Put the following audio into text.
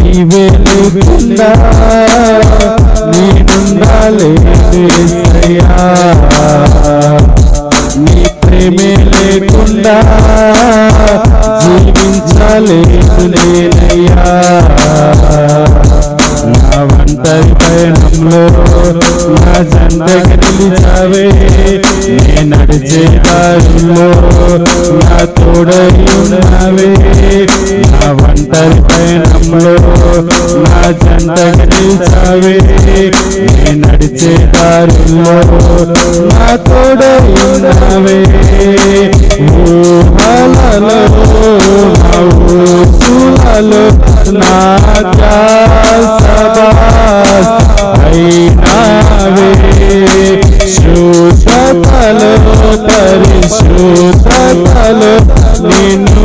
నీవే లేకుండా నేనుండాలేదు యేసయ్యా, నీ ప్రేమే లేకుండా జీవించలేదు నేనయ్యా. నా ఒంటరి పయనంలో నా జంటగా నిలిచావే, నే నడిచే దారిలో నా తోడై ఉన్నావే. నా ఒంటరి పయనంలో నా జంటగా నిలిచావే, నే నడిచే దారిలో నా తోడై ఉన్నావే. ఊహలలో నా ఊసులలో నా ధ్యాస అయినావే, శుద్ధతలో పరిశుద్ధతలో నిన్ను